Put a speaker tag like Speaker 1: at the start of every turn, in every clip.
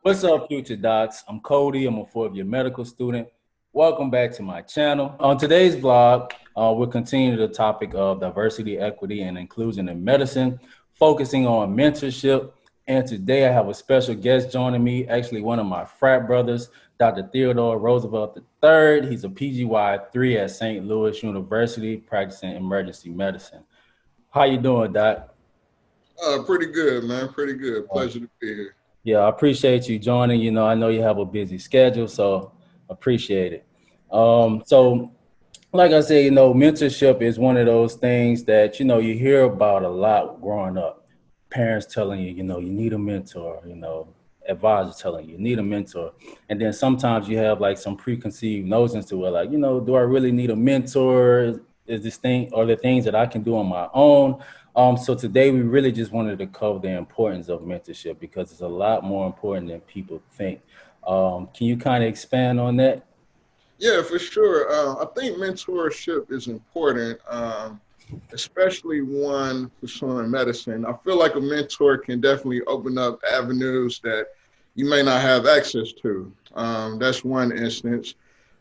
Speaker 1: What's up, future docs? I'm Cody. I'm a fourth-year medical student. Welcome back to my channel. On today's vlog, we'll continue the topic of diversity, equity, and inclusion in medicine, focusing on mentorship. And today I have a special guest joining me, actually one of my frat brothers, Dr. Theodore Roosevelt III. He's a PGY3 at St. Louis University, practicing emergency medicine. How you doing, Doc?
Speaker 2: Pretty good, man. Pretty good. Pleasure to be here.
Speaker 1: Yeah, I appreciate you joining. I know you have a busy schedule, so appreciate it. So like I said, mentorship is one of those things that, you hear about a lot growing up. Parents telling you, you need a mentor, advisors telling you need a mentor. And then sometimes you have like some preconceived notions to it, like, do I really need a mentor? Is this thing or the things that I can do on my own? So today we really just wanted to cover the importance of mentorship because it's a lot more important than people think. Can you kind of expand on that?
Speaker 2: Yeah, for sure. I think mentorship is important, especially one pursuing medicine. I feel like a mentor can definitely open up avenues that you may not have access to. That's one instance.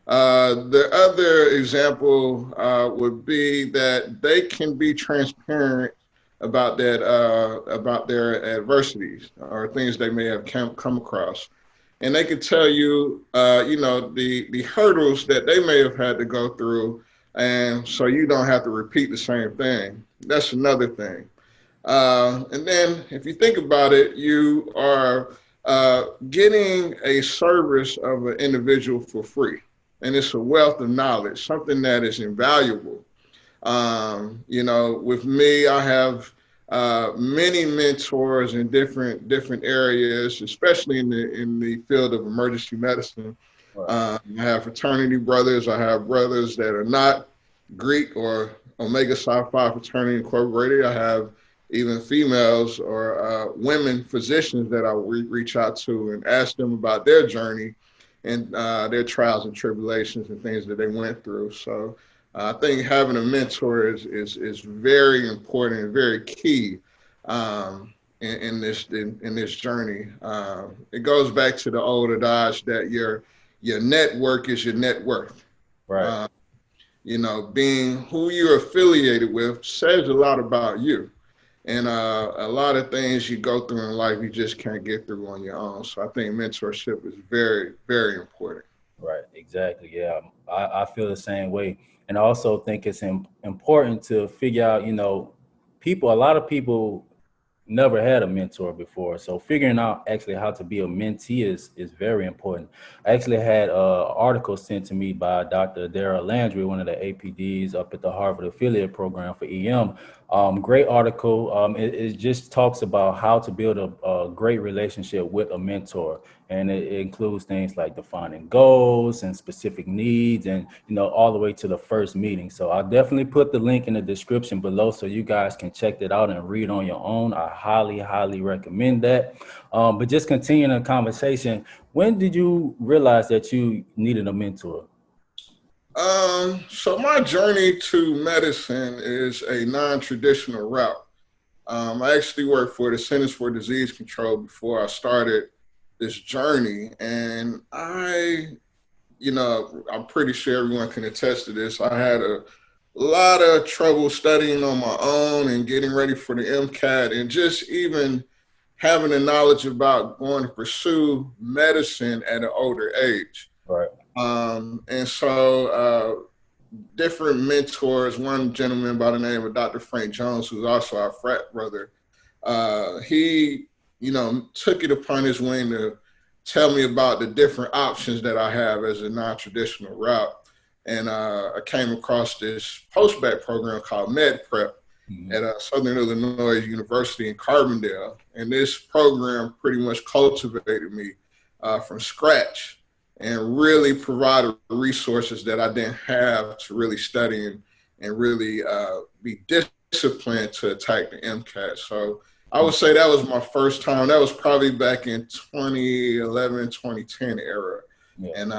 Speaker 2: The other example would be that they can be transparent about their adversities or things they may have come across, and they could tell you, the hurdles that they may have had to go through, and so you don't have to repeat the same thing. That's another thing. And then, if you think about it, you are getting a service of an individual for free, and it's a wealth of knowledge, something that is invaluable. With me, I have many mentors in different areas, especially in the field of emergency medicine. I have fraternity brothers. I have brothers that are not Greek or Omega Psi Phi Fraternity Incorporated. I have even females or women physicians that I reach out to and ask them about their journey and their trials and tribulations and things that they went through. So I think having a mentor is very important and very key in this journey. It goes back to the old adage that your network is your net worth.
Speaker 1: Right.
Speaker 2: Being who you're affiliated with says a lot about you. And a lot of things you go through in life, you just can't get through on your own. So I think mentorship is very, very important.
Speaker 1: Right, exactly. Yeah, I feel the same way. And I also think it's important to figure out, a lot of people never had a mentor before. So figuring out actually how to be a mentee is very important. I actually had an article sent to me by Dr. Daryl Landry, one of the APDs up at the Harvard affiliate program for EM. Great article. It just talks about how to build a great relationship with a mentor. And it includes things like defining goals and specific needs and, all the way to the first meeting. So I'll definitely put the link in the description below so you guys can check that out and read on your own. I highly, highly recommend that. But just continuing the conversation, when did you realize that you needed a mentor?
Speaker 2: So my journey to medicine is a non-traditional route. I actually worked for the Centers for Disease Control before I started this journey. And I'm pretty sure everyone can attest to this. I had a lot of trouble studying on my own and getting ready for the MCAT and just even having the knowledge about going to pursue medicine at an older age.
Speaker 1: Right.
Speaker 2: And so different mentors, one gentleman by the name of Dr. Frank Jones, who's also our frat brother, he, took it upon his wing to tell me about the different options that I have as a non-traditional route. And I came across this post-bac program called Med Prep at Southern Illinois University in Carbondale. And this program pretty much cultivated me from scratch and really provided resources that I didn't have to really study and really be disciplined to attack the MCAT. So I would say that was my first time. That was probably back in 2011, 2010 era.
Speaker 1: Yeah.
Speaker 2: And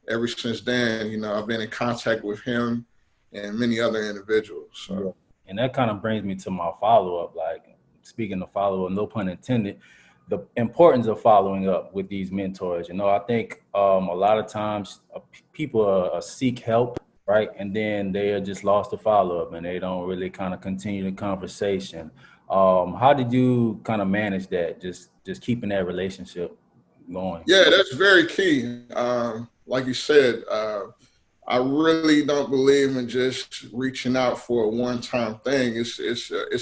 Speaker 2: ever since then, I've been in contact with him and many other individuals. So.
Speaker 1: Yeah. And that kind of brings me to my follow-up, like speaking of follow-up, no pun intended. the importance of following up with these mentors. You know, I think a lot of times people seek help, right? And then they are just lost to follow up and they don't really kind of continue the conversation. How did you kind of manage that? Just keeping that relationship going.
Speaker 2: Yeah, that's very key. Like you said, I really don't believe in just reaching out for a one-time thing. It's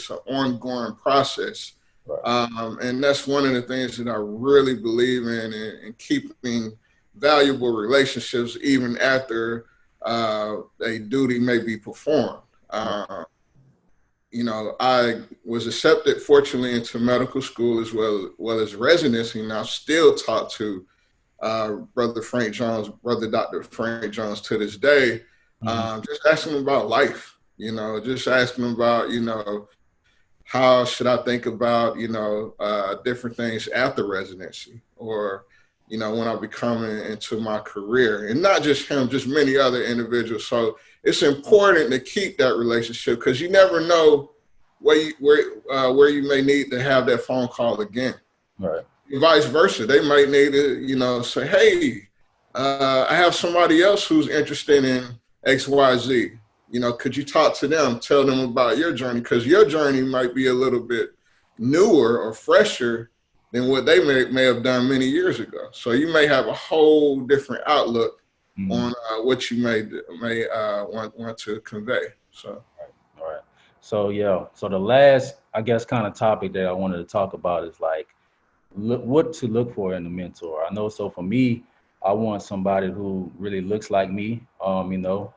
Speaker 2: an ongoing process,
Speaker 1: Right.
Speaker 2: and that's one of the things that I really believe in keeping valuable relationships even after a duty may be performed. You know, I was accepted, fortunately, into medical school as well as residency, and I still talk to Brother Frank Jones, Brother Dr. Frank Jones to this day, just asking him about life, you know, just asking him about, you know, how should I think about, you know, different things after residency or, you know, when I be coming into my career, and not just him, just many other individuals. So it's important to keep that relationship because you never know where you may need to have that phone call again.
Speaker 1: Right.
Speaker 2: Vice versa, they might need to, you know, say, hey, I have somebody else who's interested in XYZ. You know, could you talk to them, tell them about your journey? Because your journey might be a little bit newer or fresher than what they may have done many years ago. So you may have a whole different outlook on what you may want to convey. So.
Speaker 1: All right. So yeah. So the last, I guess, kind of topic that I wanted to talk about is like what to look for in a mentor. I know. So for me, I want somebody who really looks like me, you know,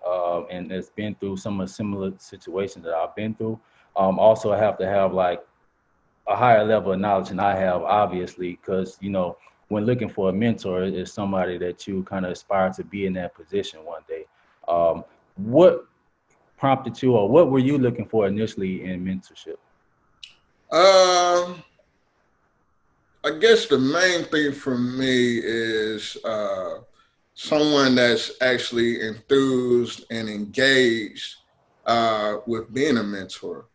Speaker 1: and has been through some of the similar situations that I've been through. Also, I have to have like a higher level of knowledge than I have, obviously, because, you know, when looking for a mentor, is somebody that you kind of aspire to be in that position one day. What prompted you, or what were you looking for initially in mentorship?
Speaker 2: I guess the main thing for me is someone that's actually enthused and engaged with being a mentor.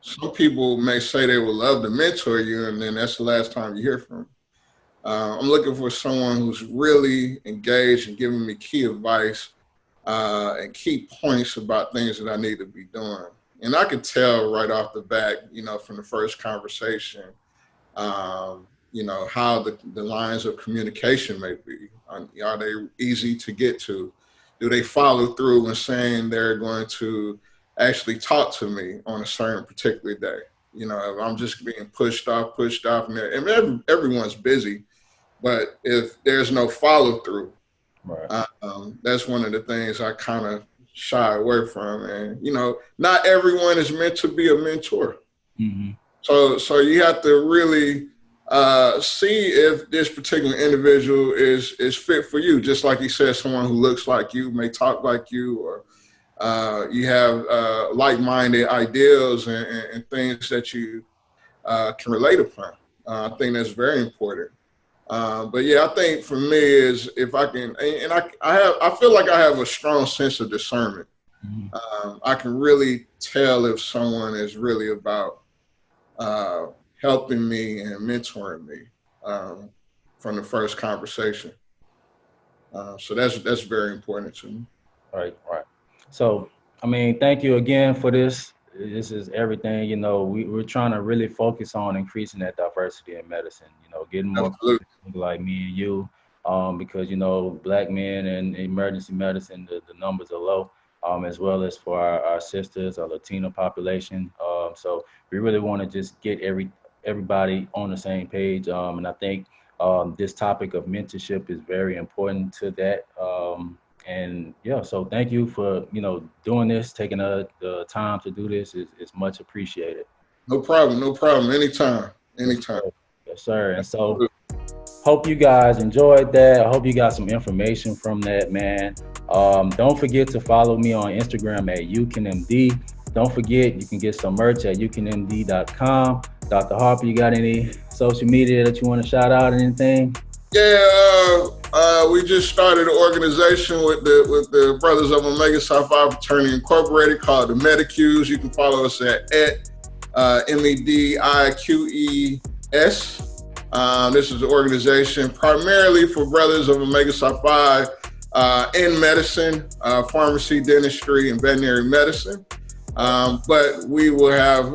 Speaker 2: Some people may say they would love to mentor you, and then that's the last time you hear from them. I'm looking for someone who's really engaged and giving me key advice and key points about things that I need to be doing. And I could tell right off the bat, you know, from the first conversation, you know, how the lines of communication may be. Are they easy to get to? Do they follow through when saying they're going to actually talk to me on a certain particular day? You know, if I'm just being pushed off, and everyone's busy, but if there's no follow through,
Speaker 1: Right.
Speaker 2: that's one of the things I kind of shy away from. And, you know, not everyone is meant to be a mentor. So you have to really see if this particular individual is fit for you. Just like you said, someone who looks like you, may talk like you, or you have like-minded ideals and things that you can relate upon. I think that's very important. But yeah, I think for me is if I can, and I feel like I have a strong sense of discernment. I can really tell if someone is really about helping me and mentoring me from the first conversation. So that's very important to me.
Speaker 1: Right. So, I mean, thank you again for this. This is everything, you know, we're trying to really focus on increasing that diversity in medicine, you know, getting more
Speaker 2: Absolutely.
Speaker 1: people like me and you, because, you know, Black men in emergency medicine, the numbers are low, as well as for our sisters, our Latino population. So we really want to just get everybody on the same page. And I think this topic of mentorship is very important to that. And yeah, so thank you for, you know, doing this, taking the time to do this is much appreciated.
Speaker 2: No problem. Anytime.
Speaker 1: Yes, sir. Yes, sir. And so hope you guys enjoyed that. I hope you got some information from that, man. Don't forget to follow me on Instagram at YouCanMD. Don't forget, you can get some merch at youcanmd.com. Dr. Harper, you got any social media that you want to shout out or anything?
Speaker 2: Yeah, we just started an organization with the Brothers of Omega Psi Phi Fraternity Incorporated called the Mediques. You can follow us at MEDIQES. This is an organization primarily for brothers of Omega Psi Phi in medicine, pharmacy, dentistry, and veterinary medicine. But we will have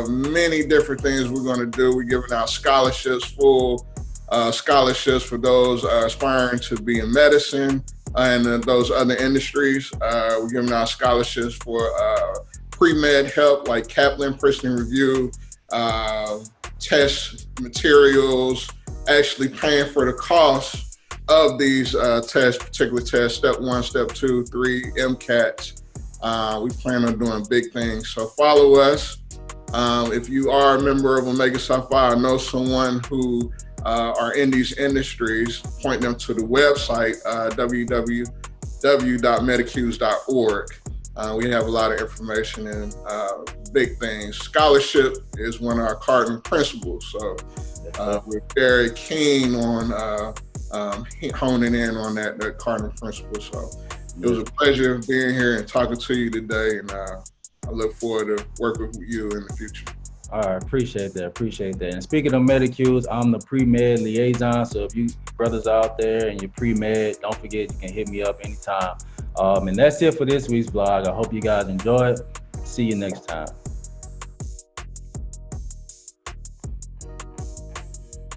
Speaker 2: many different things we're going to do. We're giving out scholarships, full scholarships for those aspiring to be in medicine and those other industries. We're giving out scholarships for pre-med help like Kaplan Prison Review, test materials, actually paying for the cost of these tests, particular tests, step 1, step 2, 3, MCATs. We plan on doing big things. So follow us. If you are a member of Omega Psi Phi, or know someone who are in these industries, point them to the website, www.medicuse.org. We have a lot of information and big things. Scholarship is one of our cardinal principles. So we're very keen on honing in on that cardinal principle. So it was a pleasure being here and talking to you today. And I look forward to working with you in the future.
Speaker 1: All right, appreciate that. And speaking of Medicuse, I'm the pre-med liaison. So if you brothers out there and you're pre-med, don't forget you can hit me up anytime. And that's it for this week's vlog. I hope you guys enjoyed. See you next time.